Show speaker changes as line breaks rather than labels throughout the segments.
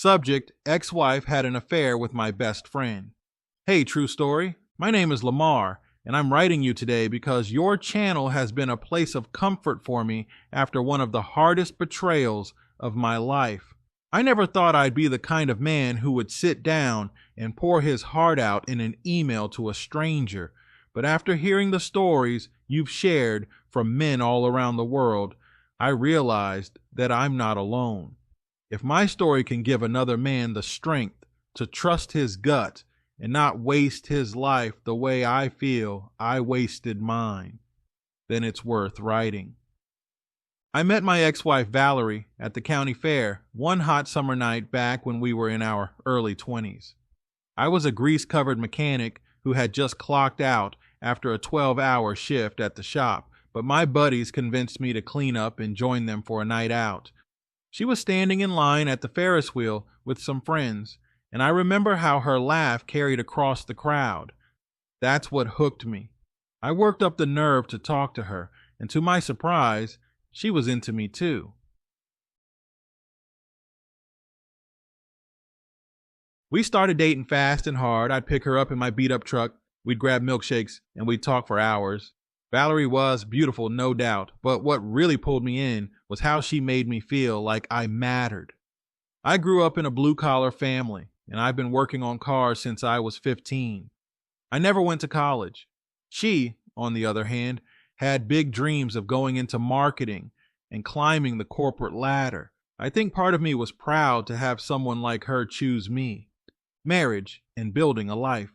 Subject: ex-wife had an affair with my best friend. Hey, true story. My name is Lamar, and I'm writing you today because your channel has been a place of comfort for me after one of the hardest betrayals of my life. I never thought I'd be the kind of man who would sit down and pour his heart out in an email to a stranger, but after hearing the stories you've shared from men all around the world, I realized that I'm not alone. If my story can give another man the strength to trust his gut and not waste his life the way I feel I wasted mine, then it's worth writing. I met my ex-wife Valerie at the county fair one hot summer night back when we were in our early 20s. I was a grease-covered mechanic who had just clocked out after a 12-hour shift at the shop, but my buddies convinced me to clean up and join them for a night out. She was standing in line at the Ferris wheel with some friends, and I remember how her laugh carried across the crowd. That's what hooked me. I worked up the nerve to talk to her, and to my surprise, she was into me too. We started dating fast and hard. I'd pick her up in my beat-up truck, we'd grab milkshakes, and we'd talk for hours. Valerie was beautiful, no doubt, but what really pulled me in was how she made me feel like I mattered. I grew up in a blue-collar family, and I've been working on cars since I was 15. I never went to college. She, on the other hand, had big dreams of going into marketing and climbing the corporate ladder. I think part of me was proud to have someone like her choose me. Marriage and building a life.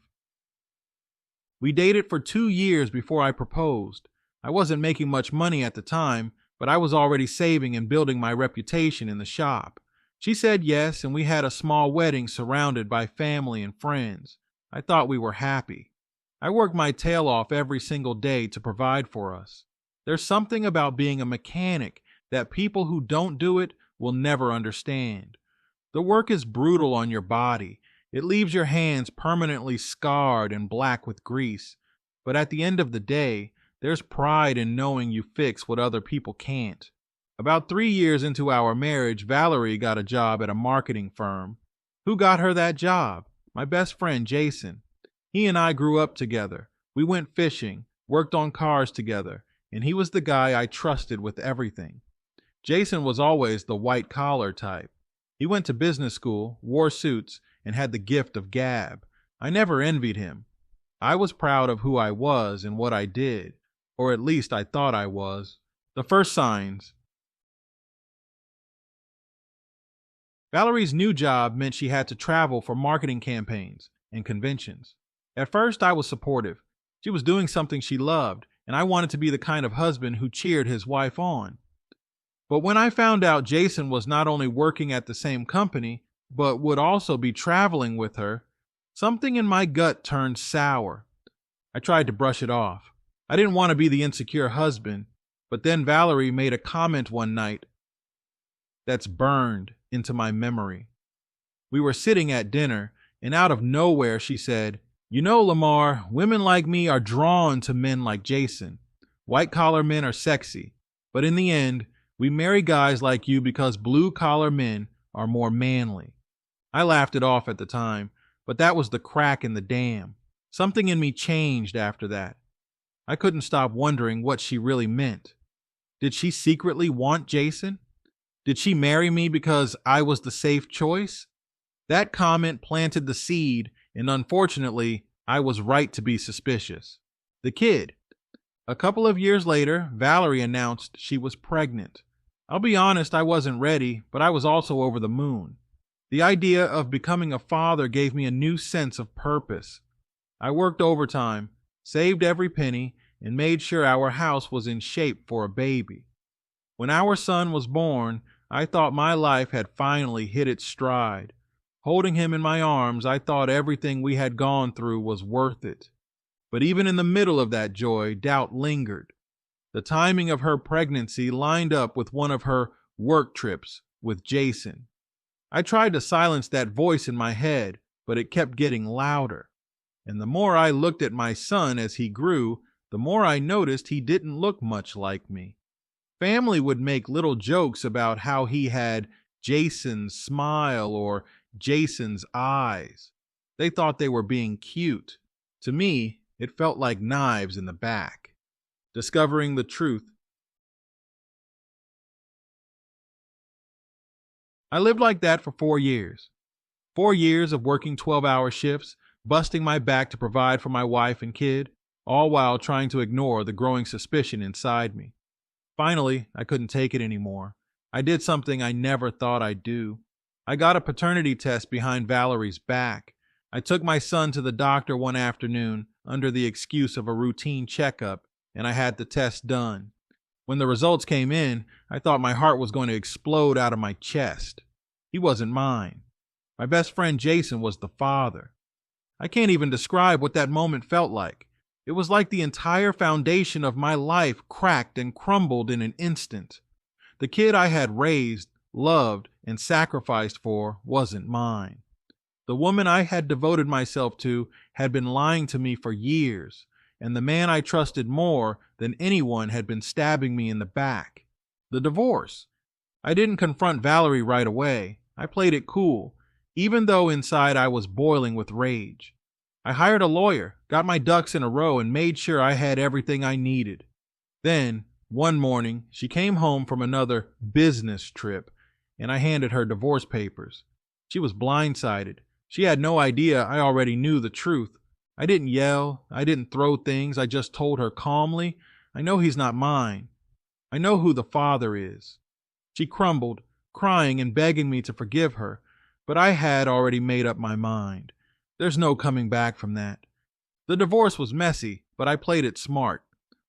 We dated for 2 years before I proposed. I wasn't making much money at the time, but I was already saving and building my reputation in the shop. She said yes, and we had a small wedding surrounded by family and friends. I thought we were happy. I worked my tail off every single day to provide for us. There's something about being a mechanic that people who don't do it will never understand. The work is brutal on your body. It leaves your hands permanently scarred and black with grease. But at the end of the day, there's pride in knowing you fix what other people can't. About 3 years into our marriage, Valerie got a job at a marketing firm. Who got her that job? My best friend, Jason. He and I grew up together. We went fishing, worked on cars together, and he was the guy I trusted with everything. Jason was always the white-collar type. He went to business school, wore suits, and had the gift of gab. I never envied him. I was proud of who I was and what I did, or at least I thought I was. The first signs. Valerie's new job meant she had to travel for marketing campaigns and conventions. At first, I was supportive. She was doing something she loved, and I wanted to be the kind of husband who cheered his wife on. But when I found out Jason was not only working at the same company, but would also be traveling with her, something in my gut turned sour. I tried to brush it off. I didn't want to be the insecure husband, but then Valerie made a comment one night that's burned into my memory. We were sitting at dinner, and out of nowhere she said, "You know, Lamar, women like me are drawn to men like Jason. White-collar men are sexy, but in the end, we marry guys like you because blue-collar men are more manly." I laughed it off at the time, but that was the crack in the dam. Something in me changed after that. I couldn't stop wondering what she really meant. Did she secretly want Jason? Did she marry me because I was the safe choice? That comment planted the seed, and unfortunately, I was right to be suspicious. The kid. A couple of years later, Valerie announced she was pregnant. I'll be honest, I wasn't ready, but I was also over the moon. The idea of becoming a father gave me a new sense of purpose. I worked overtime, saved every penny, and made sure our house was in shape for a baby. When our son was born, I thought my life had finally hit its stride. Holding him in my arms, I thought everything we had gone through was worth it. But even in the middle of that joy, doubt lingered. The timing of her pregnancy lined up with one of her work trips with Jason. I tried to silence that voice in my head, but it kept getting louder. And the more I looked at my son as he grew, the more I noticed he didn't look much like me. Family would make little jokes about how he had Jason's smile or Jason's eyes. They thought they were being cute. To me, it felt like knives in the back. Discovering the truth. I lived like that for 4 years. 4 years of working 12-hour shifts, busting my back to provide for my wife and kid, all while trying to ignore the growing suspicion inside me. Finally, I couldn't take it anymore. I did something I never thought I'd do. I got a paternity test behind Valerie's back. I took my son to the doctor one afternoon under the excuse of a routine checkup, and I had the test done. When the results came in, I thought my heart was going to explode out of my chest. He wasn't mine. My best friend Jason was the father. I can't even describe what that moment felt like. It was like the entire foundation of my life cracked and crumbled in an instant. The kid I had raised, loved, and sacrificed for wasn't mine. The woman I had devoted myself to had been lying to me for years, and the man I trusted more than anyone had been stabbing me in the back. The divorce. I didn't confront Valerie right away. I played it cool, even though inside I was boiling with rage. I hired a lawyer, got my ducks in a row, and made sure I had everything I needed. Then, one morning, she came home from another business trip, and I handed her divorce papers. She was blindsided. She had no idea I already knew the truth. I didn't yell. I didn't throw things. I just told her calmly, I know he's not mine. I know who the father is. She crumbled, crying and begging me to forgive her, but I had already made up my mind. There's no coming back from that. The divorce was messy, but I played it smart.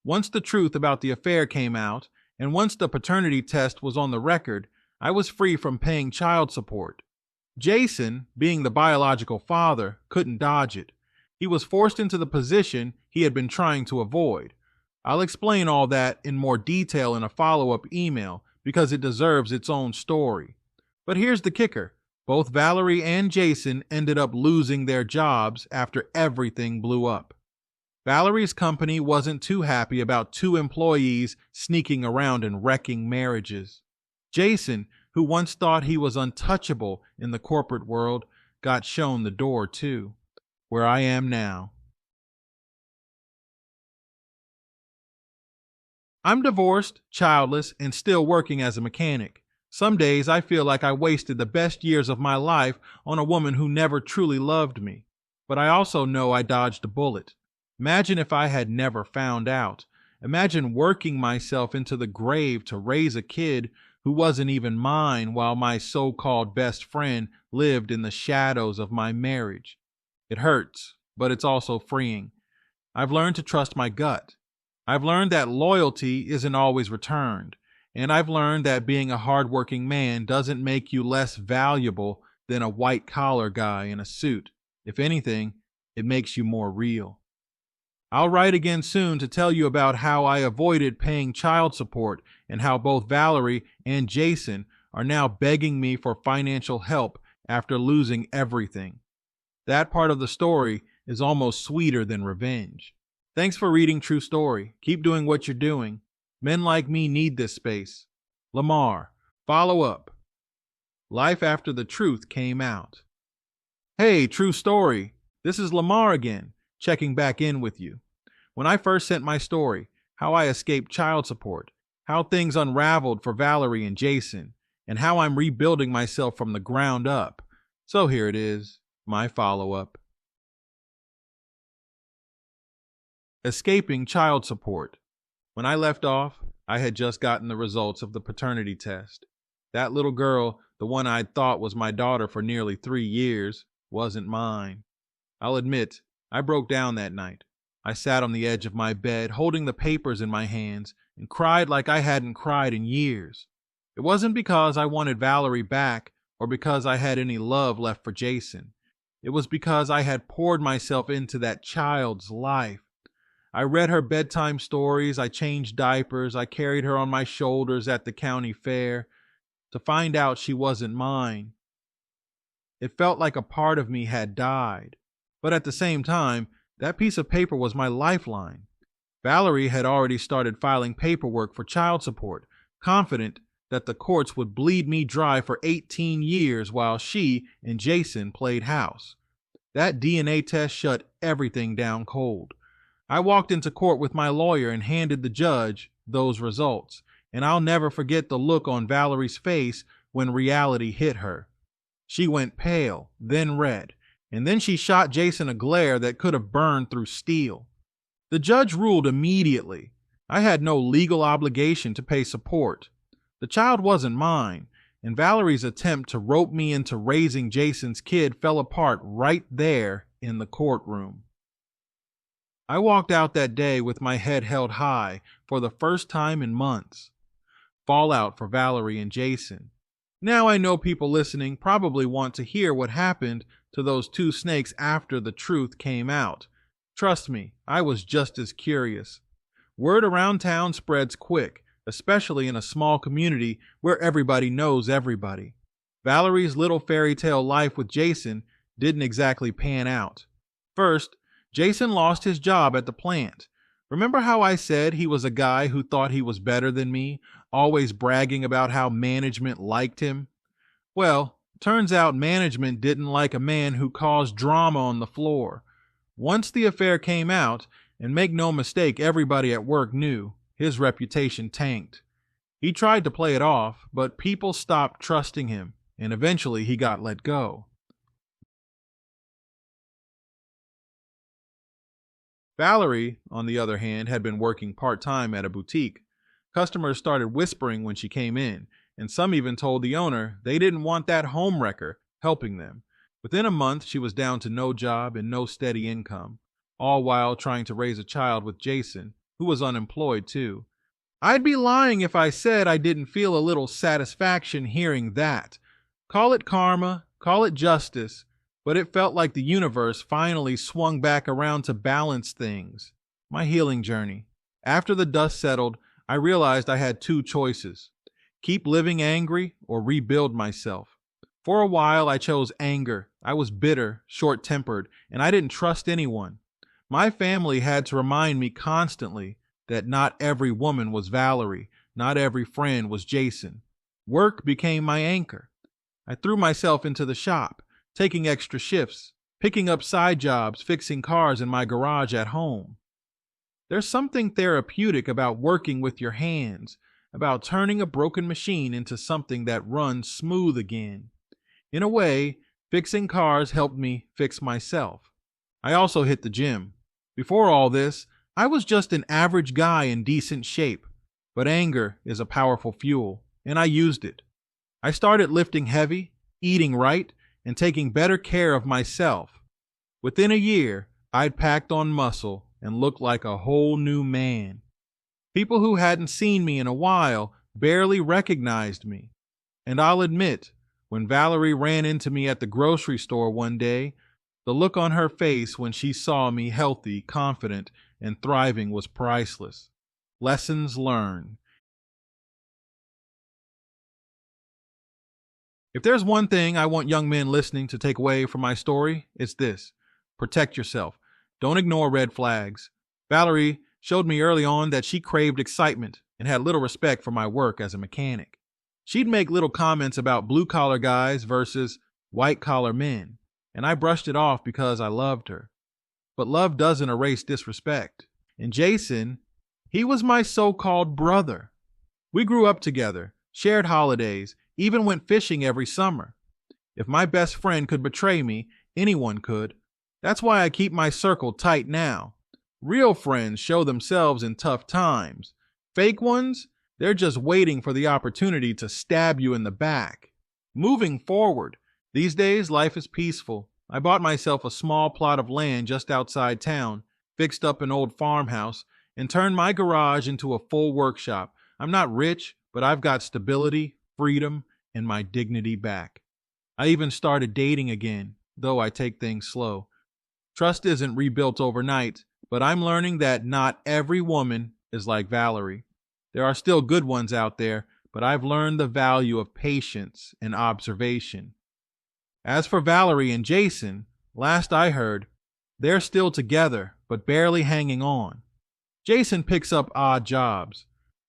Once the truth about the affair came out, and once the paternity test was on the record, I was free from paying child support. Jason, being the biological father, couldn't dodge it. He was forced into the position he had been trying to avoid. I'll explain all that in more detail in a follow-up email because it deserves its own story. But here's the kicker. Both Valerie and Jason ended up losing their jobs after everything blew up. Valerie's company wasn't too happy about two employees sneaking around and wrecking marriages. Jason, who once thought he was untouchable in the corporate world, got shown the door too, where I am now. I'm divorced, childless, and still working as a mechanic. Some days I feel like I wasted the best years of my life on a woman who never truly loved me. But I also know I dodged a bullet. Imagine if I had never found out. Imagine working myself into the grave to raise a kid who wasn't even mine while my so-called best friend lived in the shadows of my marriage. It hurts, but it's also freeing. I've learned to trust my gut. I've learned that loyalty isn't always returned. And I've learned that being a hardworking man doesn't make you less valuable than a white-collar guy in a suit. If anything, it makes you more real. I'll write again soon to tell you about how I avoided paying child support and how both Valerie and Jason are now begging me for financial help after losing everything. That part of the story is almost sweeter than revenge. Thanks for reading True Story. Keep doing what you're doing. Men like me need this space. Lamar, follow up. Life After the Truth came out. Hey, True Story. This is Lamar again, checking back in with you. When I first sent my story, how I escaped child support, how things unraveled for Valerie and Jason, and how I'm rebuilding myself from the ground up. So here it is, my follow-up. Escaping child support. When I left off, I had just gotten the results of the paternity test. That little girl, the one I'd thought was my daughter for nearly 3 years, wasn't mine. I'll admit, I broke down that night. I sat on the edge of my bed, holding the papers in my hands, and cried like I hadn't cried in years. It wasn't because I wanted Valerie back or because I had any love left for Jason. It was because I had poured myself into that child's life. I read her bedtime stories, I changed diapers, I carried her on my shoulders at the county fair to find out she wasn't mine. It felt like a part of me had died, but at the same time, that piece of paper was my lifeline. Valerie had already started filing paperwork for child support, confident that the courts would bleed me dry for 18 years while she and Jason played house. That DNA test shut everything down cold. I walked into court with my lawyer and handed the judge those results, and I'll never forget the look on Valerie's face when reality hit her. She went pale, then red, and then she shot Jason a glare that could have burned through steel. The judge ruled immediately. I had no legal obligation to pay support. The child wasn't mine, and Valerie's attempt to rope me into raising Jason's kid fell apart right there in the courtroom. I walked out that day with my head held high for the first time in months. Fallout for Valerie and Jason. Now I know people listening probably want to hear what happened to those two snakes after the truth came out. Trust me, I was just as curious. Word around town spreads quick, especially in a small community where everybody knows everybody. Valerie's little fairy tale life with Jason didn't exactly pan out. First, Jason lost his job at the plant. Remember how I said he was a guy who thought he was better than me, always bragging about how management liked him? Well, turns out management didn't like a man who caused drama on the floor. Once the affair came out, and make no mistake, everybody at work knew, his reputation tanked. He tried to play it off, but people stopped trusting him, and eventually he got let go. Valerie, on the other hand, had been working part-time at a boutique. Customers started whispering when she came in, and some even told the owner they didn't want that homewrecker helping them. Within a month, she was down to no job and no steady income, all while trying to raise a child with Jason, who was unemployed too. I'd be lying if I said I didn't feel a little satisfaction hearing that. Call it karma, call it justice, but it felt like the universe finally swung back around to balance things. My healing journey. After the dust settled, I realized I had two choices: keep living angry or rebuild myself. For a while, I chose anger. I was bitter, short-tempered, and I didn't trust anyone. My family had to remind me constantly that not every woman was Valerie, not every friend was Jason. Work became my anchor. I threw myself into the shop, taking extra shifts, picking up side jobs, fixing cars in my garage at home. There's something therapeutic about working with your hands, about turning a broken machine into something that runs smooth again. In a way, fixing cars helped me fix myself. I also hit the gym. Before all this, I was just an average guy in decent shape, but anger is a powerful fuel, and I used it. I started lifting heavy, eating right, and taking better care of myself. Within a year, I'd packed on muscle and looked like a whole new man. People who hadn't seen me in a while barely recognized me. And I'll admit, when Valerie ran into me at the grocery store one day, the look on her face when she saw me healthy, confident, and thriving was priceless. Lessons learned. If there's one thing I want young men listening to take away from my story, it's this: protect yourself. Don't ignore red flags. Valerie showed me early on that she craved excitement and had little respect for my work as a mechanic. She'd make little comments about blue-collar guys versus white-collar men, and I brushed it off because I loved her. But love doesn't erase disrespect. And Jason, he was my so-called brother. We grew up together, shared holidays, even went fishing every summer. If my best friend could betray me, anyone could. That's why I keep my circle tight now. Real friends show themselves in tough times. Fake ones, they're just waiting for the opportunity to stab you in the back. Moving forward, these days life is peaceful. I bought myself a small plot of land just outside town, fixed up an old farmhouse, and turned my garage into a full workshop. I'm not rich, but I've got stability, freedom, and my dignity back. I even started dating again, though I take things slow. Trust isn't rebuilt overnight, but I'm learning that not every woman is like Valerie. There are still good ones out there, but I've learned the value of patience and observation. As for Valerie and Jason, last I heard, they're still together, but barely hanging on. Jason picks up odd jobs.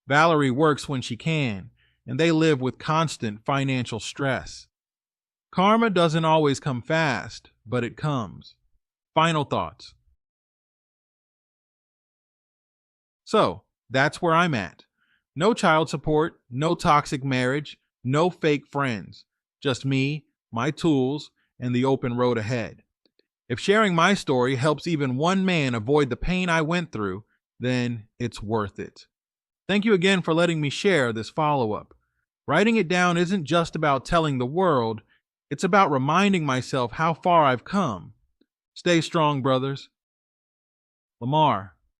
Valerie works when she can, and they live with constant financial stress. Karma doesn't always come fast, but it comes. Final thoughts. So, that's where I'm at. No child support, no toxic marriage, no fake friends. Just me, my tools, and the open road ahead. If sharing my story helps even one man avoid the pain I went through, then it's worth it. Thank you again for letting me share this follow-up. Writing it down isn't just about telling the world, it's about reminding myself how far I've come. Stay strong, brothers. Lamar.